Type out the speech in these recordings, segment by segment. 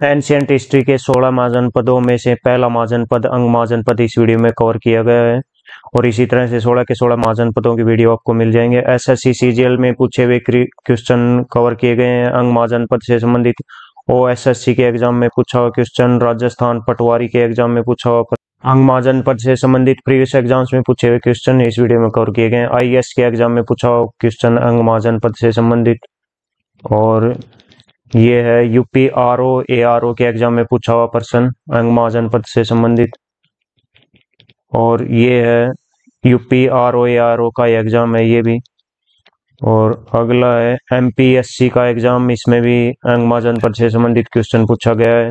Ancient history के 16 महाजनपदों में से पहला महाजनपद अंग महाजनपद इस वीडियो में कवर किया गया है। और इसी तरह से 16 के 16 महाजनपदों की वीडियो आपको मिल जाएंगे। एसएससी सीजीएल में पूछे हुए क्वेश्चन कवर किए गए हैं अंग महाजनपद से संबंधित। ओएसएससी के एग्जाम में पूछा हुआ क्वेश्चन, राजस्थान पटवारी के एग्जाम में पूछा हुआ अंग महाजनपद से संबंधित प्रीवियस एग्जाम्स में पूछे हुए क्वेश्चन इस वीडियो में कवर किए गए हैं। आईएएस के एग्जाम में पूछा हुआ क्वेश्चन अंग महाजनपद से संबंधित। और ये है यूपी आरओ एआरओ के एग्जाम में पूछा हुआ प्रश्न अंग महाजनपद से संबंधित। और ये है यूपी आरओ एआरओ का एग्जाम है ये भी। और अगला है एमपीएससी का एग्जाम, इसमें भी अंग महाजनपद से संबंधित क्वेश्चन पूछा गया है।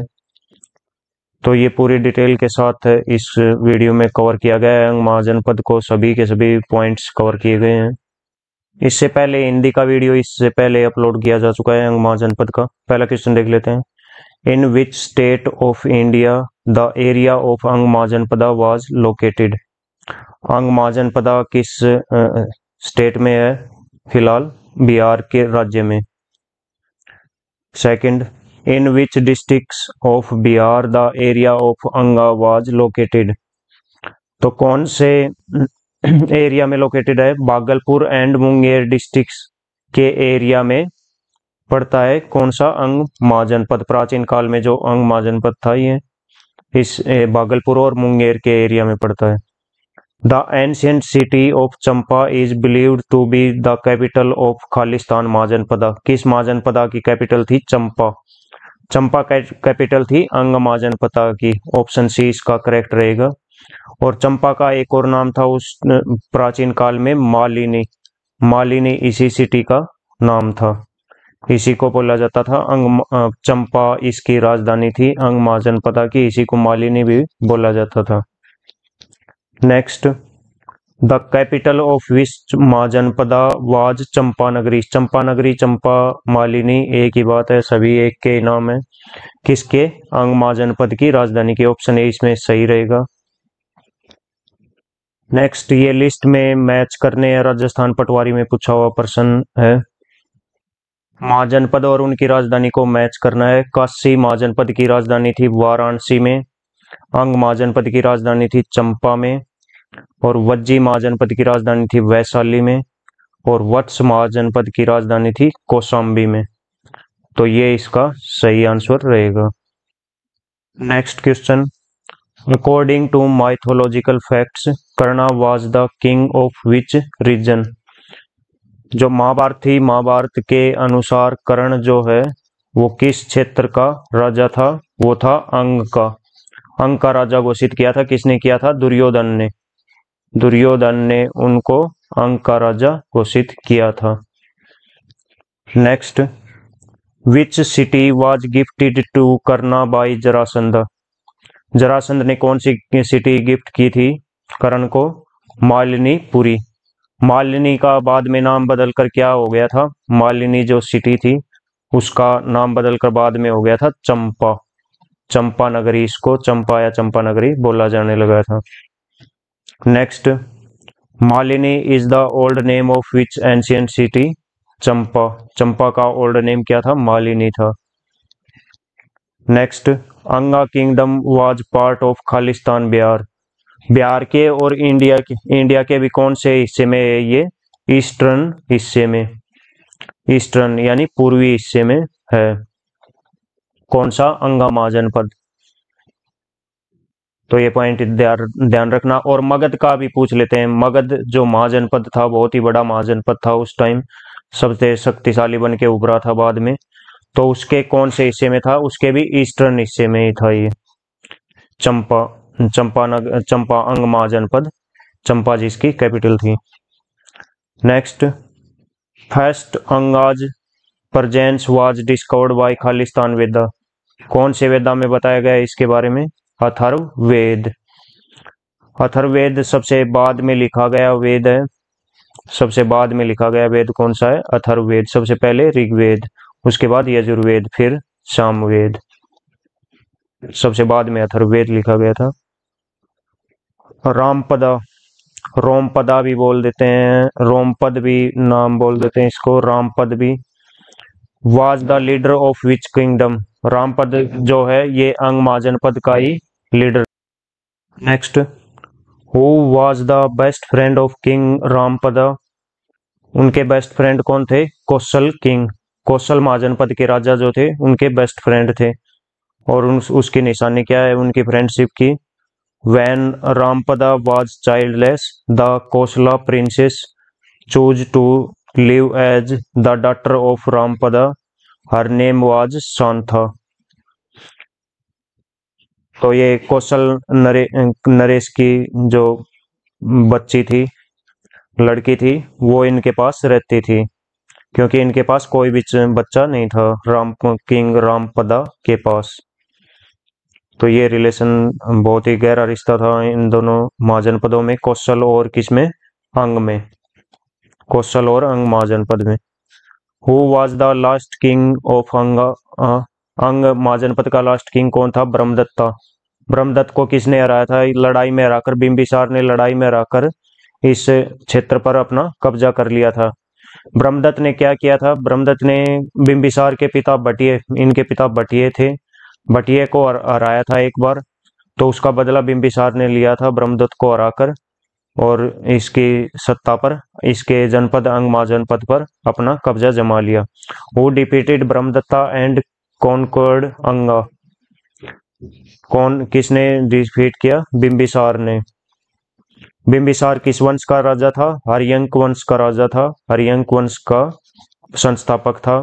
तो ये पूरी डिटेल के साथ इस वीडियो में कवर किया गया है अंग महाजनपद को, सभी के सभी पॉइंट्स कवर किए गए हैं। इससे पहले हिंदी का वीडियो इससे पहले अपलोड किया जा चुका है अंग महाजनपद का। पहला क्वेश्चन देख लेते हैं। In which state of India the area of Anga Mahajanapada was located. अंग महाजनपदा किस स्टेट में है? फिलहाल बिहार के राज्य में। Second, in which districts of Bihar the area of अंगा वाज लोकेटेड। तो कौन से एरिया में लोकेटेड है? भागलपुर एंड मुंगेर डिस्ट्रिक्ट्स के एरिया में पड़ता है कौन सा अंग महाजनपद? प्राचीन काल में जो अंग महाजनपद था ये इस भागलपुर और मुंगेर के एरिया में पड़ता है। The ancient city of Champa is believed to be the capital of Khalistan Mahajanapada. किस महाजनपदा की कैपिटल थी? चंपा। चंपा कैपिटल थी अंग महाजनपदा की। ऑप्शन सी इसका करेक्ट रहेगा। और चंपा का एक और नाम था उस प्राचीन काल में, मालिनी। मालिनी इसी सिटी का नाम था, इसी को बोला जाता था अंग चंपा इसकी राजधानी थी अंग महाजनपदा की, इसी को मालिनी भी बोला जाता था। Next, the capital of which Mahajanapada was Champanagari. Champanagari Champa Malini एक ही बात है, सभी एक के नाम है। किसके? अंग महाजनपद की राजधानी के। ऑप्शन ए इसमें सही रहेगा। नेक्स्ट, ये लिस्ट में मैच करने या राजस्थान पटवारी में पूछा हुआ प्रश्न है। महाजनपद और उनकी राजधानी को मैच करना है। काशी महाजनपद की राजधानी थी वाराणसी में, अंग महाजनपद की राजधानी थी चंपा में, और वज्जी महाजनपद की राजधानी थी वैशाली में, और वत्स महाजनपद की राजधानी थी कौशाम्बी में। तो ये इसका सही आंसर रहेगा। Next question, according to mythological facts Karna was the king of which region. जो महाभारत थी, महाभारत के अनुसार कर्ण जो है वो किस क्षेत्र का राजा था? वो था अंग का। अंग का राजा घोषित किया था। किसने किया था? दुर्योधन ने। दुर्योधन ने उनको अंग का राजा घोषित किया था। Next, which city was gifted to Karna by Jarasandha. Jarasandha ने कौन सी सिटी गिफ्ट की थी कर्ण को? मालिनीपुरी। मालिनी का बाद में नाम बदलकर क्या हो गया था? मालिनी जो सिटी थी उसका नाम बदलकर बाद में हो गया था चंपा। चंपा नगरी, इसको चंपा या चंपा नगरी बोला जाने लगा था। Next, Malini is the old name of which ancient city. Champa. Champa का ओल्ड नेम क्या था? मालिनी था। Next, Anga kingdom was part of खालिस्तान बिहार। बिहार के और इंडिया के भी कौन से हिस्से में है ये? ईस्टर्न हिस्से में। ईस्टर्न यानी पूर्वी हिस्से में है। कौन सा? अंगा महाजनपद। तो ये पॉइंट ध्यान रखना। और मगध का भी पूछ लेते हैं। मगध जो महाजनपद था बहुत ही बड़ा महाजनपद था उस टाइम, सबसे शक्तिशाली बन के उभरा था बाद में। तो उसके कौन से हिस्से में था? उसके भी ईस्टर्न हिस्से में ही था ये चंपा। चंपा अंग महाजनपद, चंपा जिसकी कैपिटल थी। Next, first Angas presence was discovered by खालिस्तान वेदा। कौन से वेदा में बताया गया है इसके बारे में? अथर्ववेद। अथर्ववेद सबसे बाद में लिखा गया वेद है। सबसे बाद में लिखा गया वेद कौन सा है? अथर्ववेद। सबसे पहले ऋग्वेद, उसके बाद यजुर्वेद, फिर सामवेद। सबसे बाद में अथर्ववेद लिखा गया था। रामपदा, रोमपदा भी बोल देते हैं, रोमपद भी नाम बोल देते हैं इसको, रामपद भी। Was the leader of which kingdom, Rampad जो है ये अंग महाजनपद का ही लीडर। Next, who was the best friend of king Rampada, उनके बेस्ट फ्रेंड कौन थे? कौशल किंग, कौशल महाजनपद के राजा जो थे उनके बेस्ट फ्रेंड थे। और उसकी निशानी क्या है उनकी फ्रेंडशिप की? When Rampada was childless, the Kosala princess chose to live as the daughter of Rampada. Her name was Shantha। तो ये नरेश की जो बच्ची थी, लड़की थी, वो इनके पास रहती थी क्योंकि इनके पास कोई भी बच्चा नहीं था किंग रामपदा के पास। तो ये रिलेशन बहुत ही गहरा रिश्ता था इन दोनों महाजनपदों में, कौशल और किसमें? अंग में, कौशल और अंग महाजनपद में। Who was the last king of अंग महाजनपद का लास्ट किंग कौन था? ब्रह्मदत्त था। ब्रह्मदत्त को किसने हराया था? लड़ाई में हराकर, बिंबिसार ने लड़ाई में हराकर इस क्षेत्र पर अपना कब्जा कर लिया था। ब्रह्मदत्त ने क्या किया था? ब्रह्मदत्त ने बिंबिसार के पिता बटिये, इनके पिता बटिये थे, बटिये को हराया था एक बार, तो उसका बदला बिंबिसार ने लिया था ब्रह्मदत्त को हराकर, और इसकी सत्ता पर, इसके जनपद अंग महाजनपद पर अपना कब्जा जमा लिया। Who defeated Brahmadatta and conquered Anga, कौन किसने डिफीट किया? बिंबिसार ने। बिंबिसार किस वंश का राजा था? हरियंक वंश का राजा था, हरियंक वंश का संस्थापक था।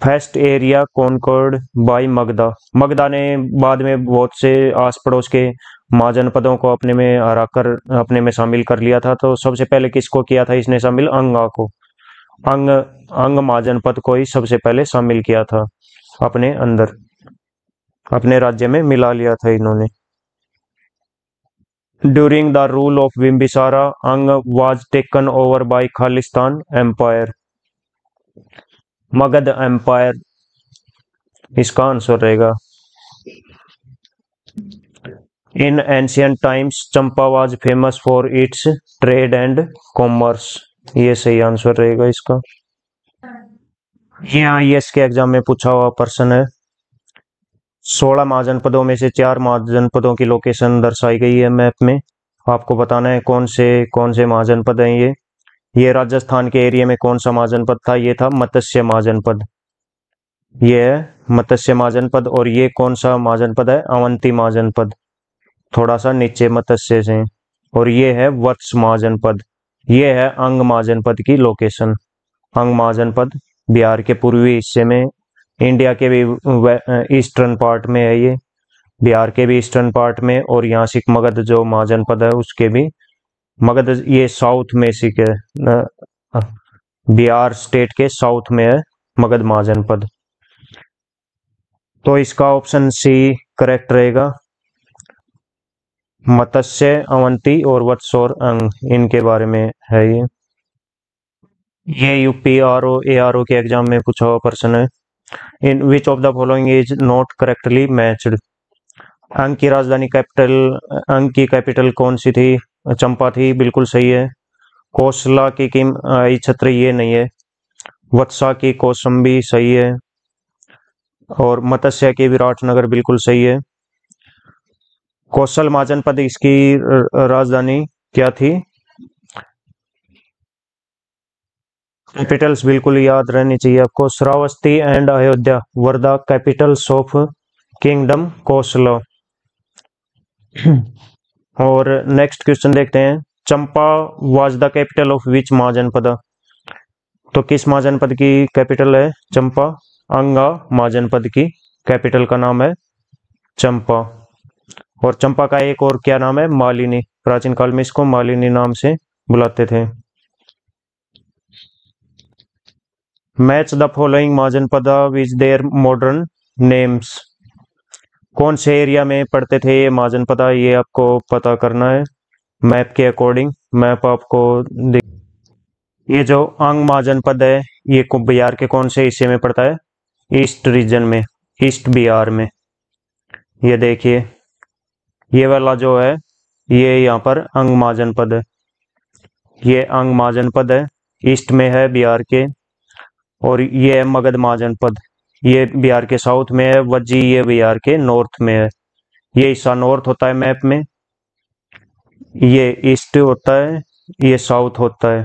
First area conquered by Magadha, Magadha ने बाद में बहुत से आस पड़ोस के महाजनपदों को अपने में हराकर अपने में शामिल कर लिया था। तो सबसे पहले किसको किया था इसने शामिल? अंगा को, अंग महाजनपद को ही सबसे पहले शामिल किया था अपने अंदर, अपने राज्य में मिला लिया था इन्होंने। During the rule of Bimbisara Anga was taken over by Khalistan empire, Magadh empire इसका आंसर रहेगा। In ancient times Champa was famous for its trade and commerce, ये सही आंसर रहेगा इसका। ये आईएएस के एग्जाम में पूछा हुआ प्रश्न है। 16 महाजनपदों में से 4 महाजनपदों की लोकेशन दर्शाई गई है मैप में, आपको बताना है कौन से महाजनपद हैं ये राजस्थान के एरिया में कौन सा महाजनपद था? ये था मत्स्य महाजनपद, ये है मत्स्य महाजनपद। और ये कौन सा महाजनपद है? अवंती महाजनपद, थोड़ा सा नीचे मत्स्य से। और ये है वत्स महाजनपद, ये है अंग महाजनपद की लोकेशन। अंग महाजनपद बिहार के पूर्वी हिस्से में, इंडिया के भी ईस्टर्न पार्ट में है ये, बिहार के भी ईस्टर्न पार्ट में, और यहाँ सिख मगध जो महाजनपद है उसके भी, मगध ये साउथ में सिख है, बिहार स्टेट के साउथ में है मगध महाजनपद। तो इसका ऑप्शन सी करेक्ट रहेगा। मत्स्य, अवंती और वत्स और अंग, इनके बारे में है ये यूपी ARO के एग्जाम में पूछा हुआ प्रश्न है। In which of the following is not correctly matched, Anga की राजधानी अंग की कैपिटल कौन सी थी? चंपा थी, बिल्कुल सही है। कौशला की छत्र ये नहीं है। वत्सा की कौशंबी सही है, और मत्स्य की विराटनगर बिल्कुल सही है। कौशल महाजनपद इसकी राजधानी क्या थी? कैपिटल्स बिल्कुल याद रहनी चाहिए आपको। Shravasti and Ayodhya were the capitals of kingdom Kaushala. और नेक्स्ट क्वेश्चन देखते हैं, Champa was the capital of which Mahajanapada, तो किस महाजनपद की कैपिटल है चंपा? अंगा महाजनपद की कैपिटल का नाम है चंपा। और चंपा का एक और क्या नाम है? मालिनी, प्राचीन काल में इसको मालिनी नाम से बुलाते थे। Match the following Mahajanapada with their modern names, कौन से एरिया में पढ़ते थे ये महाजनपदा, ये आपको पता करना है मैप के अकॉर्डिंग। मैप आपको ये जो अंग महाजनपद है ये बिहार के कौन से हिस्से में पड़ता है? ईस्ट रीजन में, ईस्ट बिहार में। ये देखिए ये वाला जो है ये यहाँ पर अंग महाजनपद है, ये अंग महाजनपद है, ईस्ट में है बिहार के। और ये है मगध महाजनपद, ये बिहार के साउथ में है। वज्जी ये बिहार के नॉर्थ में है। ये हिस्सा नॉर्थ होता है मैप में, ये ईस्ट होता है, ये साउथ होता है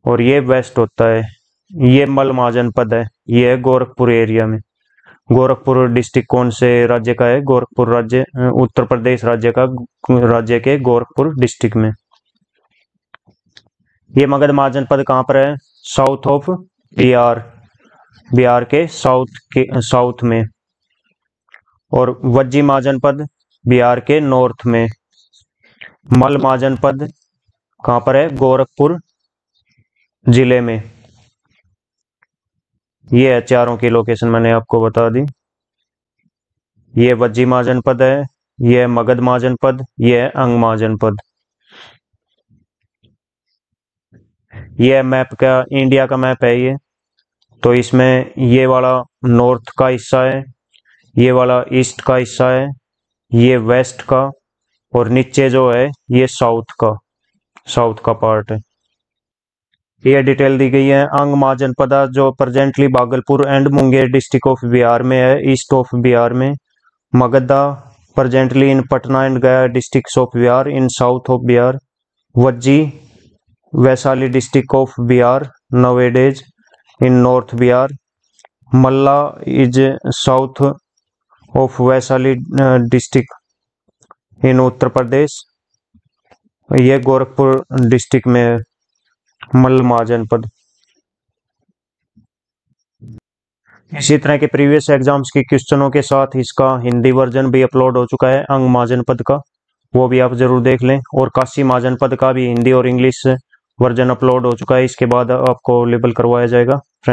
और ये वेस्ट होता है। ये मल महाजनपद है, ये है गोरखपुर एरिया में। गोरखपुर डिस्ट्रिक्ट कौन से राज्य का है? गोरखपुर राज्य उत्तर प्रदेश राज्य का, राज्य के गोरखपुर डिस्ट्रिक्ट में। ये मगध महाजनपद कहाँ पर है? साउथ ऑफ बिहार, बिहार के साउथ में। और वज्जी महाजनपद बिहार के नॉर्थ में। मल महाजनपद कहाँ पर है? गोरखपुर जिले में। ये है चारों की लोकेशन मैंने आपको बता दी। ये वज्जी महाजनपद है, ये है मगध महाजनपद, ये है अंग महाजनपद। ये मैप का, इंडिया का मैप है ये। तो इसमें ये वाला नॉर्थ का हिस्सा है, ये वाला ईस्ट का हिस्सा है, ये वेस्ट का, और नीचे जो है ये साउथ का पार्ट है। ये डिटेल दी गई है। अंग महाजनपद जो presently Bhagalpur and Munger district of Bihar में है, ईस्ट ऑफ बिहार में। Magadha presently in Patna and Gaya district of Bihar in south of Bihar. Vajji Vaishali district of Bihar nowadays in north Bihar. Malla is south of Vaishali district in Uttar Pradesh. ये गोरखपुर डिस्ट्रिक्ट में है मल्ल महाजनपद। इसी तरह के प्रीवियस एग्जाम्स के क्वेश्चनों के साथ इसका हिंदी वर्जन भी अपलोड हो चुका है अंग महाजनपद का, वो भी आप जरूर देख लें। और काशी महाजनपद का भी हिंदी और इंग्लिश वर्जन अपलोड हो चुका है, इसके बाद आपको अवेलेबल करवाया जाएगा फ्रेंड।